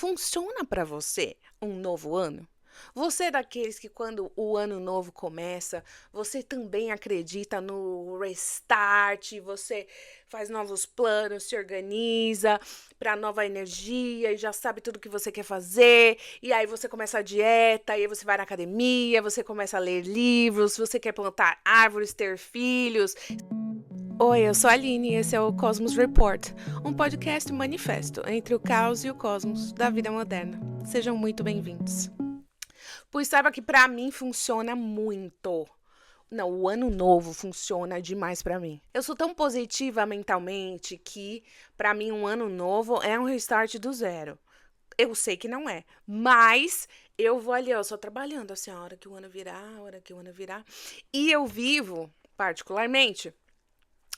Funciona para você um novo ano? Você é daqueles que quando o ano novo começa, você também acredita no restart, você faz novos planos, se organiza para nova energia e já sabe tudo que você quer fazer, e aí você começa a dieta, e aí você vai na academia, você começa a ler livros, você quer plantar árvores, ter filhos. Oi, eu sou a Aline e esse é o Cosmos Report, um podcast manifesto entre o caos e o cosmos da vida moderna. Sejam muito bem-vindos. Pois saiba que pra mim funciona muito. Não, o ano novo funciona demais pra mim. Eu sou tão positiva mentalmente que pra mim um ano novo é um restart do zero. Eu sei que não é, mas eu vou ali, ó, só trabalhando assim, a hora que o ano virar, a hora que o ano virar. E eu vivo, particularmente,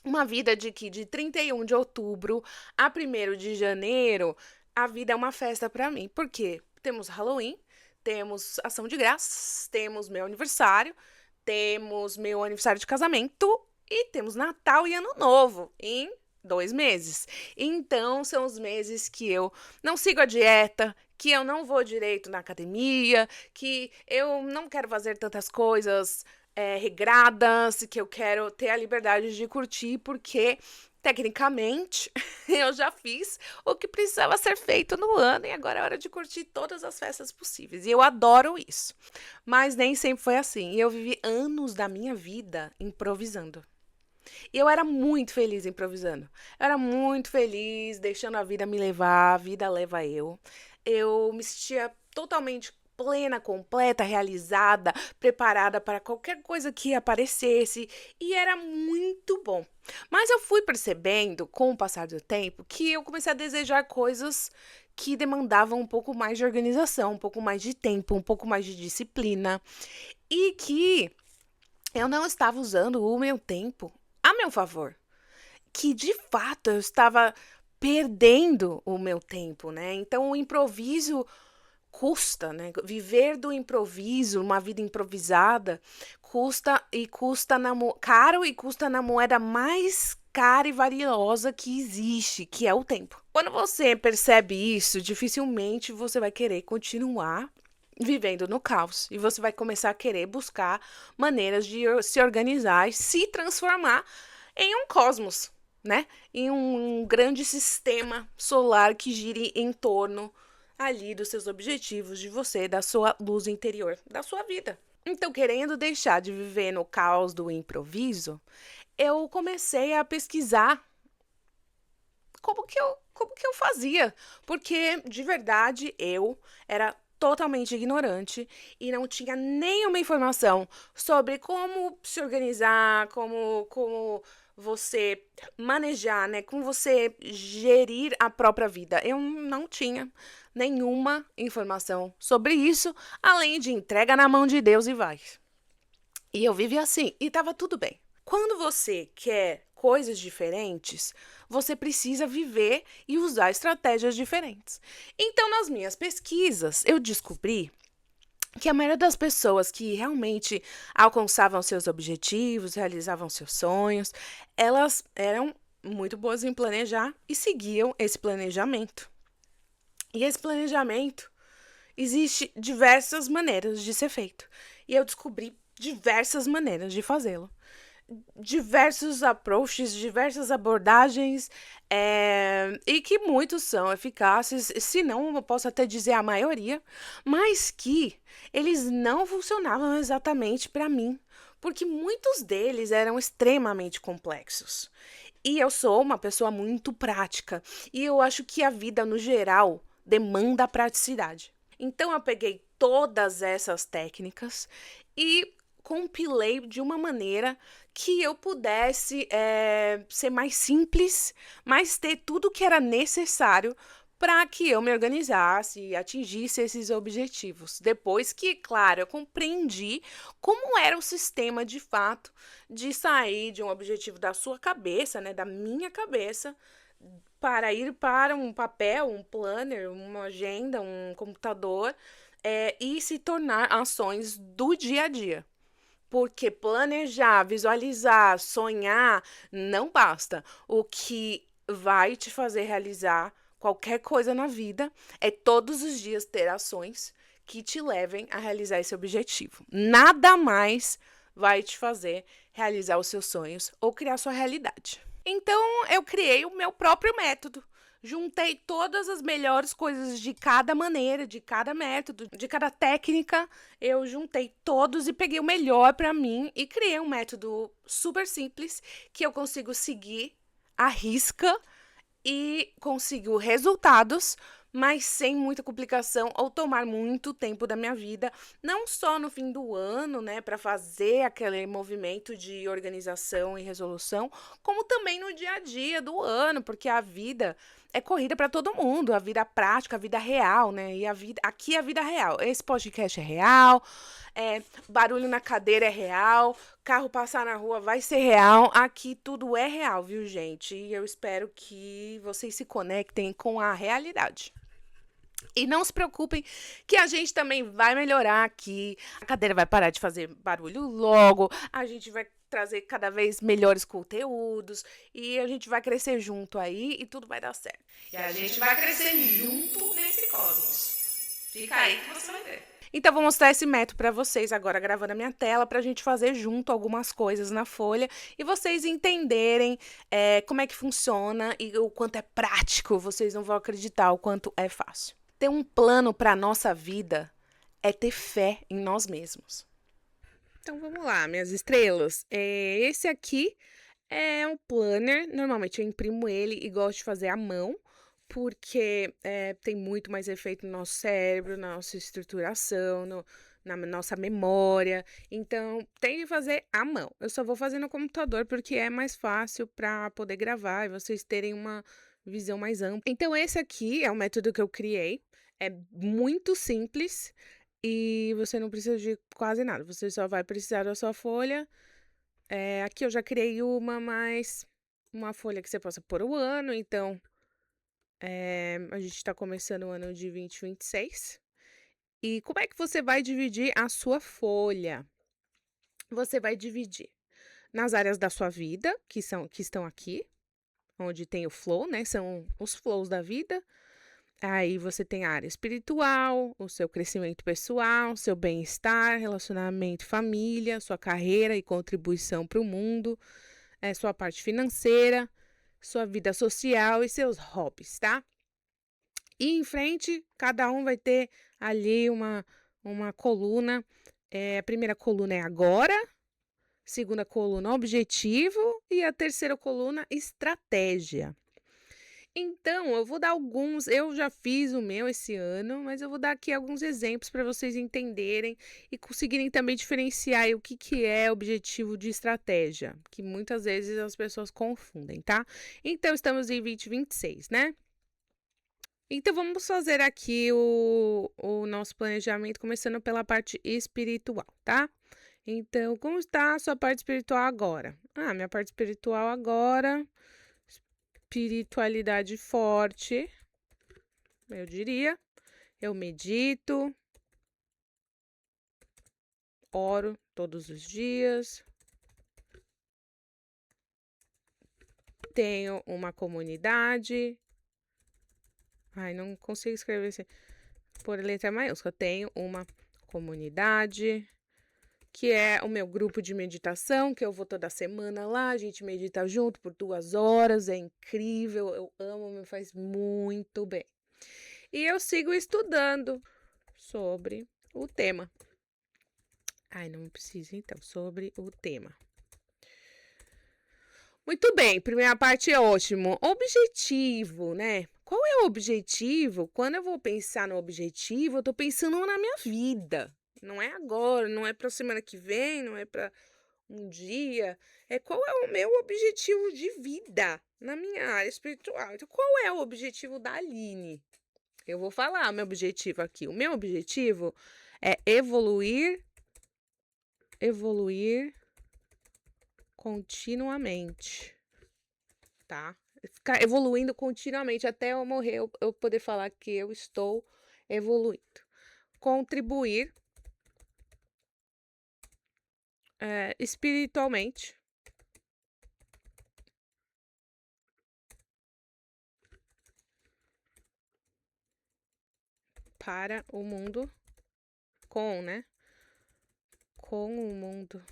uma vida de que de 31 de outubro a 1º de janeiro, a vida é uma festa pra mim. Por quê? Temos Halloween, temos Ação de Graças, temos meu aniversário de casamento e temos Natal e Ano Novo em 2 meses. Então, são os meses que eu não sigo a dieta, que eu não vou direito na academia, que eu não quero fazer tantas coisas regradas, que eu quero ter a liberdade de curtir, porque tecnicamente eu já fiz o que precisava ser feito no ano e agora é hora de curtir todas as festas possíveis. E eu adoro isso. Mas nem sempre foi assim. E eu vivi anos da minha vida improvisando. E eu era muito feliz improvisando. Eu era muito feliz deixando a vida me levar, a vida leva eu. Eu me sentia totalmente plena, completa, realizada, preparada para qualquer coisa que aparecesse e era muito bom. Mas eu fui percebendo, com o passar do tempo, que eu comecei a desejar coisas que demandavam um pouco mais de organização, um pouco mais de tempo, um pouco mais de disciplina e que eu não estava usando o meu tempo a meu favor. Que de fato eu estava perdendo o meu tempo, né? Então o improviso custa, né? Viver do improviso, uma vida improvisada, caro e custa na moeda mais cara e valiosa que existe, que é o tempo. Quando você percebe isso, dificilmente você vai querer continuar vivendo no caos e você vai começar a querer buscar maneiras de se organizar e se transformar em um cosmos, né? Em um grande sistema solar que gire em torno ali dos seus objetivos, de você, da sua luz interior, da sua vida. Então, querendo deixar de viver no caos do improviso, eu comecei a pesquisar como que eu fazia, porque de verdade eu era totalmente ignorante e não tinha nenhuma informação sobre como se organizar, como você manejar, né? Como você gerir a própria vida. Eu não tinha nenhuma informação sobre isso, além de entrega na mão de Deus e vai. E eu vivi assim, e tava tudo bem. Quando você quer coisas diferentes, você precisa viver e usar estratégias diferentes. Então, nas minhas pesquisas, eu descobri que a maioria das pessoas que realmente alcançavam seus objetivos, realizavam seus sonhos, elas eram muito boas em planejar e seguiam esse planejamento. E esse planejamento existe diversas maneiras de ser feito. E eu descobri diversas maneiras de fazê-lo. Diversos approaches, diversas abordagens, e que muitos são eficazes, se não, eu posso até dizer a maioria, mas que eles não funcionavam exatamente para mim, porque muitos deles eram extremamente complexos. E eu sou uma pessoa muito prática, e eu acho que a vida, no geral, demanda praticidade. Então eu peguei todas essas técnicas e compilei de uma maneira que eu pudesse ser mais simples, mas ter tudo o que era necessário para que eu me organizasse e atingisse esses objetivos. Depois que, claro, eu compreendi como era o sistema de fato de sair de um objetivo da sua cabeça, né, da minha cabeça, para ir para um papel, um planner, uma agenda, um computador, e se tornar ações do dia a dia. Porque planejar, visualizar, sonhar não basta. O que vai te fazer realizar qualquer coisa na vida, é todos os dias ter ações que te levem a realizar esse objetivo. Nada mais vai te fazer realizar os seus sonhos ou criar sua realidade. Então, eu criei o meu próprio método. Juntei todas as melhores coisas de cada maneira, de cada método, de cada técnica. Eu juntei todos e peguei o melhor para mim e criei um método super simples que eu consigo seguir à risca e consigo resultados, mas sem muita complicação ou tomar muito tempo da minha vida, não só no fim do ano, né, para fazer aquele movimento de organização e resolução, como também no dia a dia do ano, porque a vida é corrida para todo mundo, a vida prática, a vida real, né? E a vida aqui é a vida real. Esse podcast é real, barulho na cadeira é real, carro passar na rua vai ser real. Aqui tudo é real, viu, gente? E eu espero que vocês se conectem com a realidade. E não se preocupem que a gente também vai melhorar aqui. A cadeira vai parar de fazer barulho logo. A gente vai trazer cada vez melhores conteúdos. E a gente vai crescer junto aí e tudo vai dar certo. E a gente vai crescer junto nesse cosmos. Fica aí que você vai ver. Então, vou mostrar esse método para vocês agora, gravando a minha tela, para a gente fazer junto algumas coisas na folha e vocês entenderem como é que funciona e o quanto é prático. Vocês não vão acreditar o quanto é fácil. Ter um plano para a nossa vida é ter fé em nós mesmos. Então, vamos lá, minhas estrelas. Esse aqui é um planner. Normalmente eu imprimo ele e gosto de fazer à mão, porque tem muito mais efeito no nosso cérebro, na nossa estruturação, na nossa memória. Então, tem que fazer à mão. Eu só vou fazer no computador porque é mais fácil para poder gravar e vocês terem uma visão mais ampla. Então, esse aqui é o método que eu criei. É muito simples e você não precisa de quase nada. Você só vai precisar da sua folha. Aqui eu já criei uma folha que você possa pôr o ano. Então, a gente está começando o ano de 2026. E como é que você vai dividir a sua folha? Você vai dividir nas áreas da sua vida, que estão aqui, onde tem o flow, né? São os flows da vida. Aí você tem a área espiritual, o seu crescimento pessoal, seu bem-estar, relacionamento, família, sua carreira e contribuição para o mundo, sua parte financeira, sua vida social e seus hobbies, tá? E em frente, cada um vai ter ali uma coluna. A primeira coluna é agora, segunda coluna objetivo e a terceira coluna estratégia. Então, eu vou dar alguns, eu já fiz o meu esse ano, mas eu vou dar aqui alguns exemplos para vocês entenderem e conseguirem também diferenciar aí o que é objetivo de estratégia, que muitas vezes as pessoas confundem, tá? Então, estamos em 2026, né? Então, vamos fazer aqui o nosso planejamento, começando pela parte espiritual, tá? Então, como está a sua parte espiritual agora? Minha parte espiritual agora, espiritualidade forte, eu diria. Eu medito, oro todos os dias, tenho uma comunidade. Não consigo escrever assim, por letra maiúscula. Tenho uma comunidade, que é o meu grupo de meditação, que eu vou toda semana lá, a gente medita junto por 2 horas, é incrível, eu amo, me faz muito bem. E eu sigo estudando sobre o tema. Não precisa então, sobre o tema. Muito bem, primeira parte é ótimo. Objetivo, né? Qual é o objetivo? Quando eu vou pensar no objetivo, eu tô pensando na minha vida. Não é agora, não é pra semana que vem, não é pra um dia. Qual é o meu objetivo de vida na minha área espiritual? Então, qual é o objetivo da Aline? Eu vou falar o meu objetivo aqui. O meu objetivo é evoluir continuamente, tá? Ficar evoluindo continuamente até eu morrer, eu poder falar que eu estou evoluindo. Contribuir espiritualmente. para o mundo. Com, né? Com o mundo.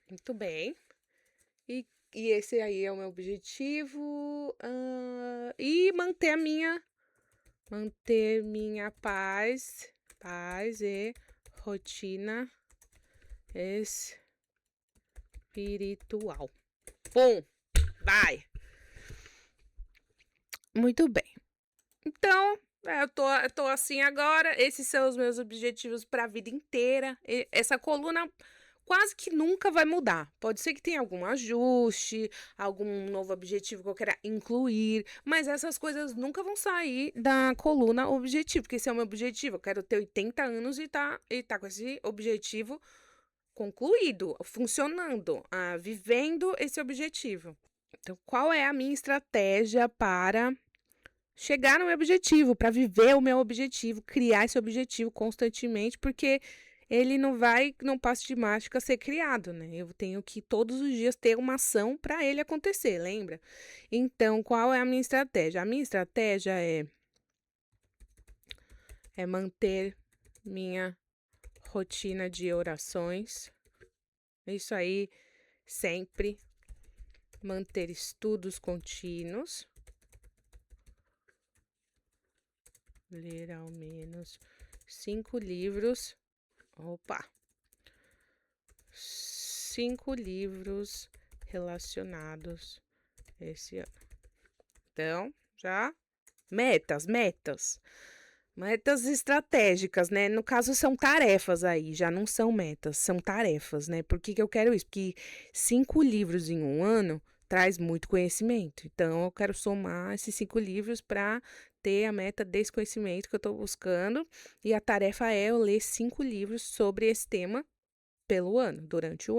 Muito bem. E esse aí é o meu objetivo. E manter minha paz e rotina espiritual. Bom, vai. Muito bem. Então, eu tô assim agora. Esses são os meus objetivos para a vida inteira. Essa coluna quase que nunca vai mudar. Pode ser que tenha algum ajuste, algum novo objetivo que eu queira incluir, mas essas coisas nunca vão sair da coluna objetivo, porque esse é o meu objetivo. Eu quero ter 80 anos e tá com esse objetivo concluído, funcionando, vivendo esse objetivo. Então, qual é a minha estratégia para chegar no meu objetivo, para viver o meu objetivo, criar esse objetivo constantemente, porque ele não passa de mágica ser criado, né? Eu tenho que todos os dias ter uma ação para ele acontecer, lembra? Então, qual é a minha estratégia? A minha estratégia é manter minha rotina de orações. Isso aí, sempre. Manter estudos contínuos. Ler ao menos 5 livros. Opa! 5 livros relacionados esse ano. Então, já metas. Metas estratégicas, né? No caso, são tarefas aí, já não são metas, são tarefas, né? Por que eu quero isso? Porque 5 livros em um ano traz muito conhecimento. Então, eu quero somar esses 5 livros para ter a meta desse conhecimento que eu estou buscando. E a tarefa é eu ler 5 livros sobre esse tema pelo ano, durante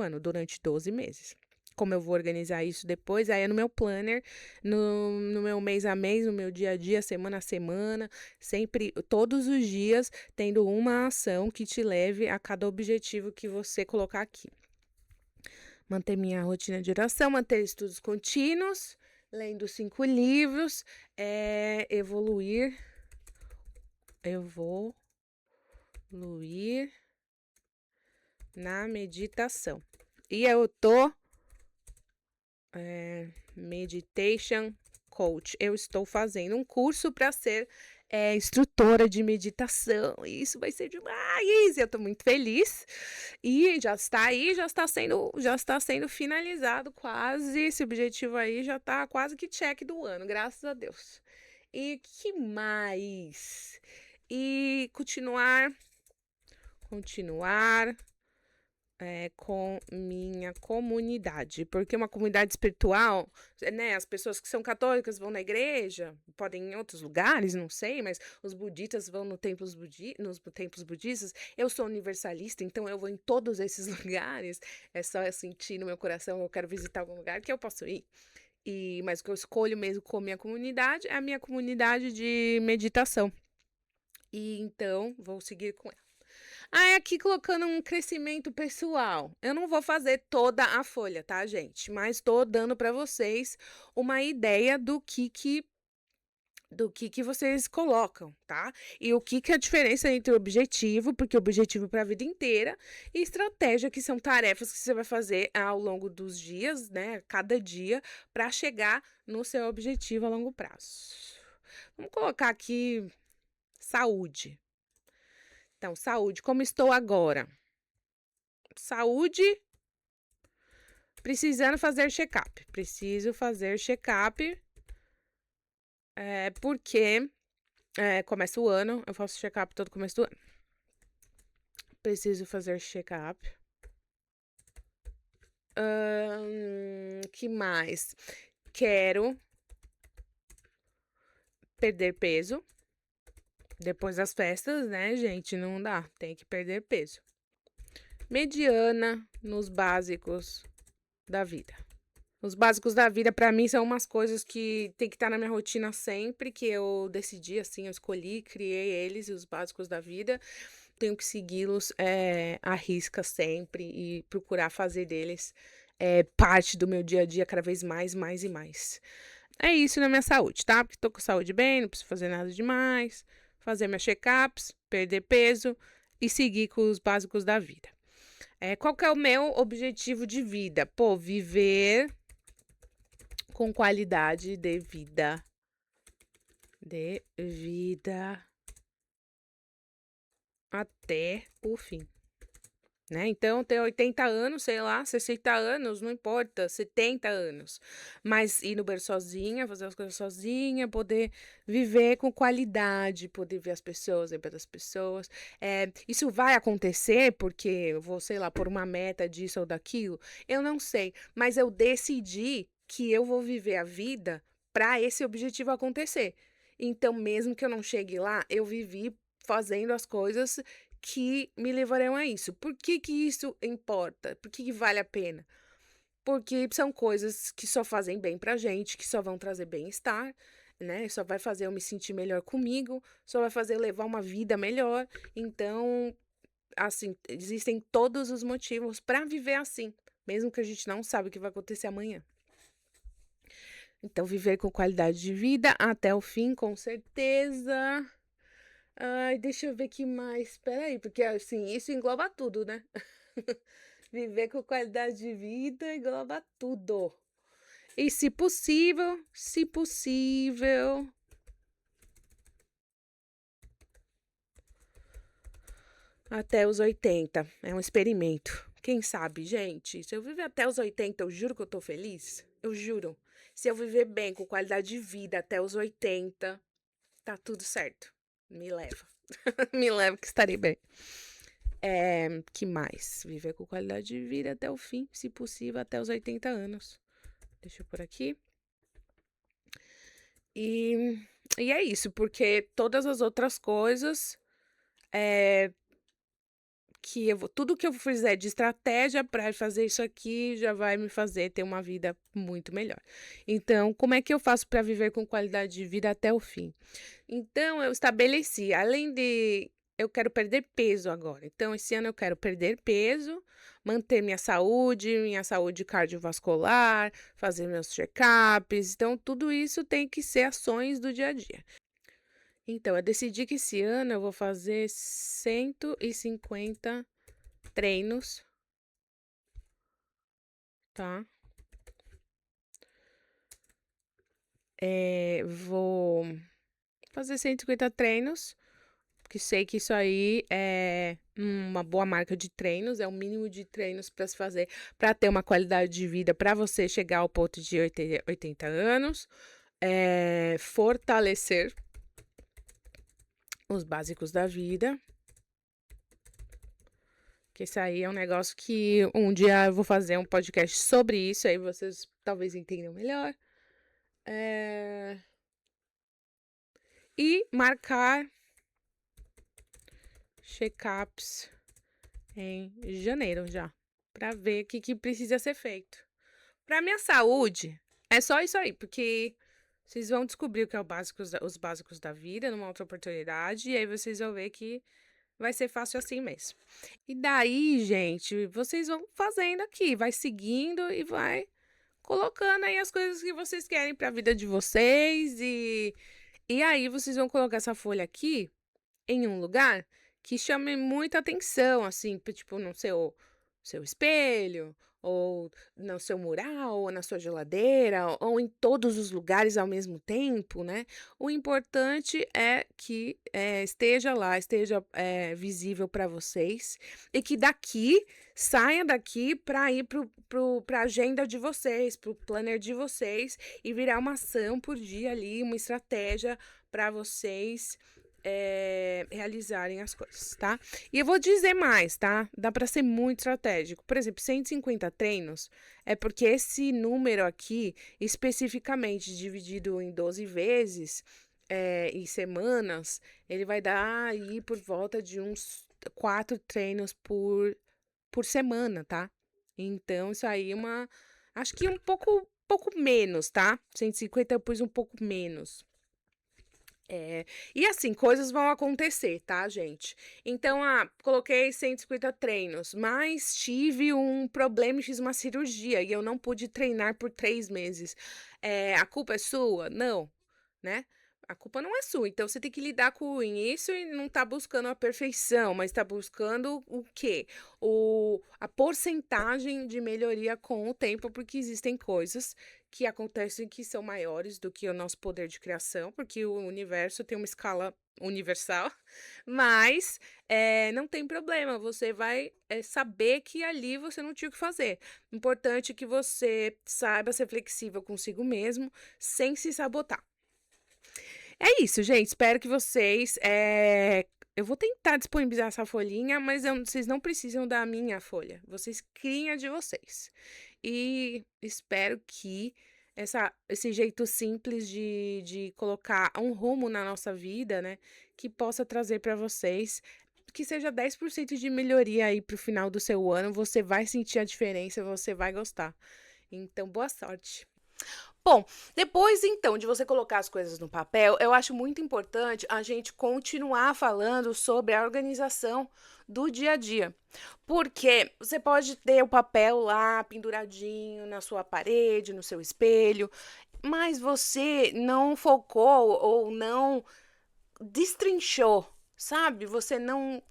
12 meses. Como eu vou organizar isso depois, aí é no meu planner, no meu mês a mês, no meu dia a dia, semana a semana, sempre, todos os dias, tendo uma ação que te leve a cada objetivo que você colocar aqui. Manter minha rotina de oração, manter estudos contínuos, lendo 5 livros, evoluir na meditação. E eu tô meditation coach. Eu estou fazendo um curso para ser instrutora de meditação. E isso vai ser demais. Eu tô muito feliz. E já está sendo finalizado quase. Esse objetivo aí já tá quase que check do ano, graças a Deus. E que mais? E continuar com minha comunidade, porque uma comunidade espiritual, né, as pessoas que são católicas vão na igreja, podem ir em outros lugares, não sei, mas os budistas vão nos templos budistas, eu sou universalista, então eu vou em todos esses lugares, é só eu sentir no meu coração, eu quero visitar algum lugar que eu posso ir. Mas o que eu escolho mesmo com minha comunidade é a minha comunidade de meditação. E então, vou seguir com ela. Aqui colocando um crescimento pessoal. Eu não vou fazer toda a folha, tá, gente? Mas tô dando para vocês uma ideia do que vocês colocam, tá? E o que é a diferença entre objetivo, porque objetivo para a vida inteira, e estratégia, que são tarefas que você vai fazer ao longo dos dias, né? Cada dia, para chegar no seu objetivo a longo prazo. Vamos colocar aqui saúde. Então, saúde, como estou agora? Saúde, precisando fazer check-up. Preciso fazer check-up, porque começa o ano, eu faço check-up todo começo do ano. Preciso fazer check-up. Que mais? Quero perder peso. Depois das festas, né, gente? Não dá, tem que perder peso. Mediana nos básicos da vida. Os básicos da vida, para mim, são umas coisas que tem que estar na minha rotina sempre, que eu decidi, assim, eu escolhi, criei eles, os básicos da vida. Tenho que segui-los à risca sempre e procurar fazer deles parte do meu dia a dia cada vez mais e mais. é isso na minha saúde, tá? Porque tô com saúde bem, não preciso fazer nada demais, fazer meus check-ups, perder peso e seguir com os básicos da vida. Qual que é o meu objetivo de vida? Pô, viver com qualidade de vida. De vida até o fim. Né? Então, ter 80 anos, sei lá, 60 anos, não importa, 70 anos. Mas ir no banheiro sozinha, fazer as coisas sozinha, poder viver com qualidade, poder ver as pessoas, lembrar das pessoas. Isso vai acontecer porque eu vou, sei lá, por uma meta disso ou daquilo? Eu não sei, mas eu decidi que eu vou viver a vida para esse objetivo acontecer. Então, mesmo que eu não chegue lá, eu vivi fazendo as coisas que me levarão a isso. Por que que isso importa? Por que que vale a pena? Porque são coisas que só fazem bem pra gente, que só vão trazer bem-estar, né? Só vai fazer eu me sentir melhor comigo, só vai fazer eu levar uma vida melhor. Então, assim, existem todos os motivos pra viver assim, mesmo que a gente não sabe o que vai acontecer amanhã. Então, viver com qualidade de vida até o fim, com certeza. Ai, deixa eu ver que mais. Espera aí, porque assim, isso engloba tudo, né? Viver com qualidade de vida engloba tudo. E se possível, até os 80. É um experimento. Quem sabe, gente? Se eu viver até os 80, eu juro que eu tô feliz. Eu juro. Se eu viver bem, com qualidade de vida até os 80, tá tudo certo. Me leva. Me leva que estarei bem. Que mais? Viver com qualidade de vida até o fim, se possível, até os 80 anos. Deixa eu por aqui. E, e é isso, porque todas as outras coisas, é, tudo que eu fizer de estratégia para fazer isso aqui já vai me fazer ter uma vida muito melhor. Então, como é que eu faço para viver com qualidade de vida até o fim? Então, eu estabeleci, além de eu quero perder peso agora. Então, esse ano eu quero perder peso, manter minha saúde cardiovascular, fazer meus check-ups. Então, tudo isso tem que ser ações do dia a dia. Então, eu decidi que esse ano eu vou fazer 150 treinos, tá? Vou fazer 150 treinos, que sei que isso aí é uma boa marca de treinos, é o mínimo de treinos para se fazer para ter uma qualidade de vida para você chegar ao ponto de 80 anos. Fortalecer os básicos da vida. Que isso aí é um negócio que um dia eu vou fazer um podcast sobre isso, aí vocês talvez entendam melhor. E marcar check-ups em janeiro já, para ver o que precisa ser feito. Para minha saúde, é só isso aí, porque vocês vão descobrir o que é os básicos da vida numa outra oportunidade, e aí vocês vão ver que vai ser fácil assim mesmo. E daí, gente, vocês vão fazendo aqui, vai seguindo e vai colocando aí as coisas que vocês querem para a vida de vocês e aí vocês vão colocar essa folha aqui em um lugar que chame muita atenção, assim, tipo no seu espelho, ou no seu mural, ou na sua geladeira, ou em todos os lugares ao mesmo tempo, né? O importante é que esteja lá, esteja visível para vocês e que saia daqui para ir para a agenda de vocês, para o planner de vocês e virar uma ação por dia ali, uma estratégia para vocês realizarem as coisas, tá? E eu vou dizer mais, tá? Dá para ser muito estratégico. Por exemplo, 150 treinos é porque esse número aqui, especificamente dividido em 12 vezes, em semanas, ele vai dar aí por volta de uns 4 treinos por semana, tá? Então, isso aí é acho que um pouco menos, tá? 150 eu pus um pouco menos. E assim, coisas vão acontecer, tá, gente? Então, coloquei 150 treinos, mas tive um problema e fiz uma cirurgia e eu não pude treinar por 3 meses. A culpa é sua? Não, né? A culpa não é sua. Então, você tem que lidar com isso e não tá buscando a perfeição, mas tá buscando o quê? A porcentagem de melhoria com o tempo, porque existem coisas que acontecem que são maiores do que o nosso poder de criação, porque o universo tem uma escala universal, mas não tem problema, você vai saber que ali você não tinha o que fazer. Importante que você saiba ser flexível consigo mesmo, sem se sabotar. É isso, gente. Espero que vocês. Eu vou tentar disponibilizar essa folhinha, mas vocês não precisam da minha folha. Vocês criem a de vocês. E espero que esse jeito simples de colocar um rumo na nossa vida, né? Que possa trazer para vocês. Que seja 10% de melhoria aí pro final do seu ano. Você vai sentir a diferença, você vai gostar. Então, boa sorte. Bom, depois então de você colocar as coisas no papel, eu acho muito importante a gente continuar falando sobre a organização do dia a dia. Porque você pode ter o papel lá penduradinho na sua parede, no seu espelho, mas você não focou ou não destrinchou, sabe? Você não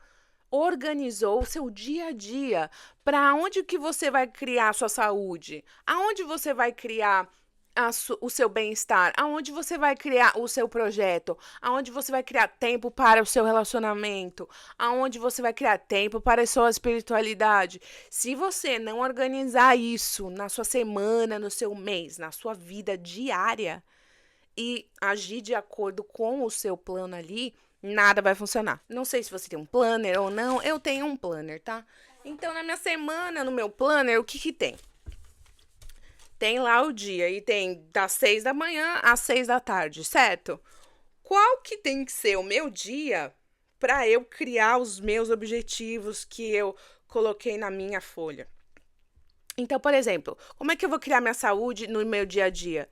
organizou o seu dia a dia para onde que você vai criar a sua saúde, aonde você vai criar o seu bem-estar, aonde você vai criar o seu projeto, aonde você vai criar tempo para o seu relacionamento, aonde você vai criar tempo para a sua espiritualidade. Se você não organizar isso na sua semana, no seu mês, na sua vida diária e agir de acordo com o seu plano ali, nada vai funcionar. Não sei se você tem um planner ou não, eu tenho um planner, tá? Então, na minha semana, no meu planner, o que que tem? Tem lá o dia e tem das 6 da manhã às 6 da tarde, certo? Qual que tem que ser o meu dia para eu criar os meus objetivos que eu coloquei na minha folha? Então, por exemplo, como é que eu vou criar minha saúde no meu dia a dia?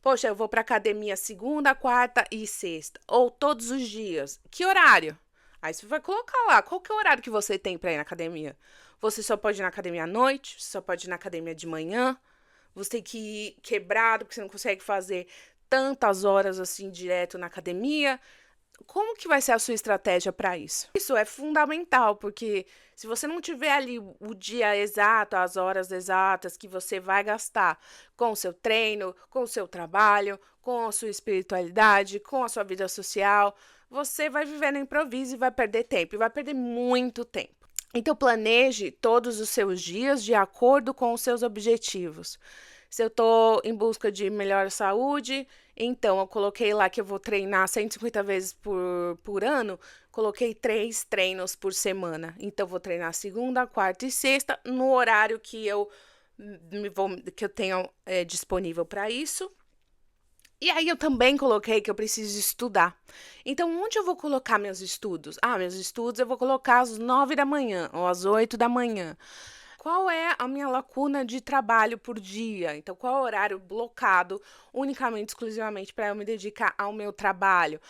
Poxa, eu vou para academia segunda, quarta e sexta, ou todos os dias. Que horário? Aí você vai colocar lá, qual que é o horário que você tem para ir na academia? Você só pode ir na academia à noite, você só pode ir na academia de manhã, você tem que ir quebrado, porque você não consegue fazer tantas horas assim direto na academia. Como que vai ser a sua estratégia para isso? Isso é fundamental, porque se você não tiver ali o dia exato, as horas exatas que você vai gastar com o seu treino, com o seu trabalho, com a sua espiritualidade, com a sua vida social, você vai viver no improviso e vai perder tempo, e vai perder muito tempo. Então, planeje todos os seus dias de acordo com os seus objetivos. Se eu estou em busca de melhor saúde, então eu coloquei lá que eu vou treinar 150 vezes por ano, coloquei 3 treinos por semana. Então, vou treinar segunda, quarta e sexta no horário que que eu tenho disponível para isso. E aí eu também coloquei que eu preciso estudar. Então, onde eu vou colocar meus estudos? Meus estudos eu vou colocar às 9 da manhã ou às 8 da manhã. Qual é a minha lacuna de trabalho por dia? Então, qual é o horário blocado unicamente, exclusivamente para eu me dedicar ao meu trabalho?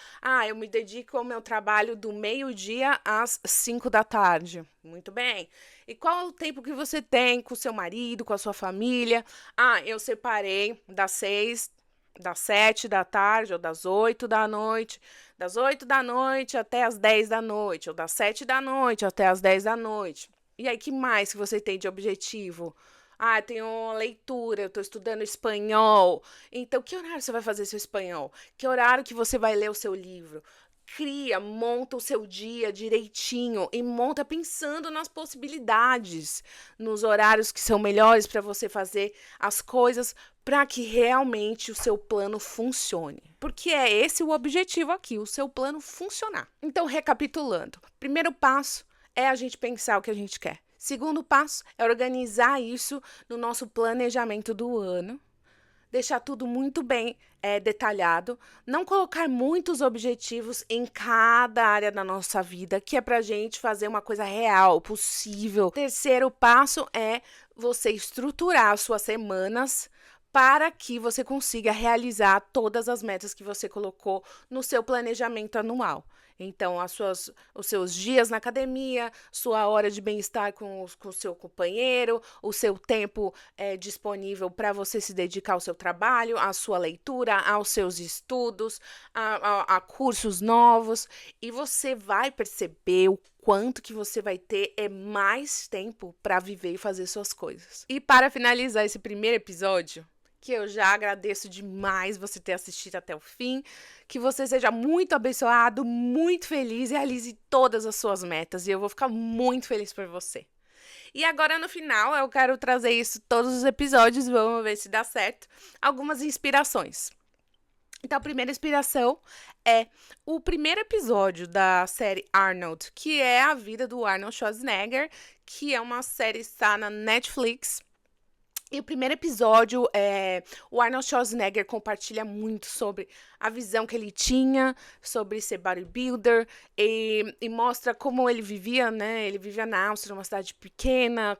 Eu me dedico ao meu trabalho do meio-dia às 5 da tarde. Muito bem. E qual é o tempo que você tem com o seu marido, com a sua família? Eu separei das 7 da tarde ou das 8 da noite, das 8 da noite até as 10 da noite, ou das 7 da noite até as 10 da noite. E aí, que mais que você tem de objetivo? Tenho uma leitura, eu estou estudando espanhol. Então, que horário você vai fazer seu espanhol? Que horário que você vai ler o seu livro? Monta o seu dia direitinho e monta pensando nas possibilidades, nos horários que são melhores para você fazer as coisas para que realmente o seu plano funcione. Porque é esse o objetivo aqui, o seu plano funcionar. Então, recapitulando, primeiro passo é a gente pensar o que a gente quer. Segundo passo é organizar isso no nosso planejamento do ano. Deixar tudo muito bem detalhado, não colocar muitos objetivos em cada área da nossa vida, que é pra gente fazer uma coisa real, possível. Terceiro passo é você estruturar as suas semanas para que você consiga realizar todas as metas que você colocou no seu planejamento anual. Então, os seus dias na academia, sua hora de bem-estar com o seu companheiro, o seu tempo disponível para você se dedicar ao seu trabalho, à sua leitura, aos seus estudos, a cursos novos. E você vai perceber o quanto que você vai ter mais tempo para viver e fazer suas coisas. E para finalizar esse primeiro episódio, que eu já agradeço demais você ter assistido até o fim, que você seja muito abençoado, muito feliz e realize todas as suas metas, e eu vou ficar muito feliz por você. E agora no final eu quero trazer isso todos os episódios, vamos ver se dá certo, algumas inspirações. Então, a primeira inspiração é o primeiro episódio da série Arnold, que é a vida do Arnold Schwarzenegger, que é uma série que está na Netflix. E o primeiro episódio, o Arnold Schwarzenegger compartilha muito sobre a visão que ele tinha sobre ser bodybuilder e mostra como ele vivia, né? Ele vivia na Áustria, uma cidade pequena,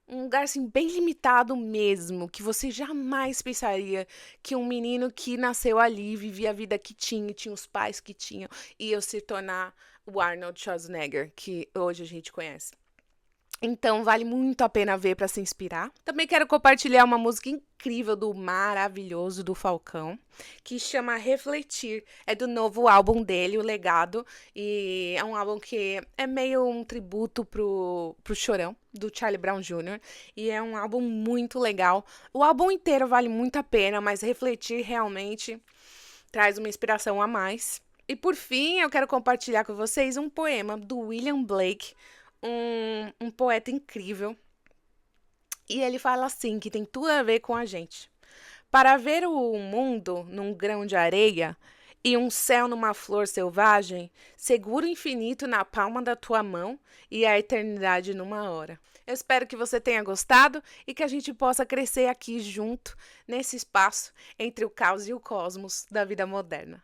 um lugar assim bem limitado mesmo, que você jamais pensaria que um menino que nasceu ali, vivia a vida que tinha os pais que tinham, ia se tornar o Arnold Schwarzenegger, que hoje a gente conhece. Então, vale muito a pena ver para se inspirar. Também quero compartilhar uma música incrível do maravilhoso do Falcão, que chama Refletir. É do novo álbum dele, O Legado. E é um álbum que é meio um tributo pro Chorão, do Charlie Brown Jr. E é um álbum muito legal. O álbum inteiro vale muito a pena, mas Refletir realmente traz uma inspiração a mais. E por fim, eu quero compartilhar com vocês um poema do William Blake, um poeta incrível. E ele fala assim, que tem tudo a ver com a gente. Para ver o mundo num grão de areia e um céu numa flor selvagem, segura o infinito na palma da tua mão e a eternidade numa hora. Eu espero que você tenha gostado e que a gente possa crescer aqui junto, nesse espaço entre o caos e o cosmos da vida moderna.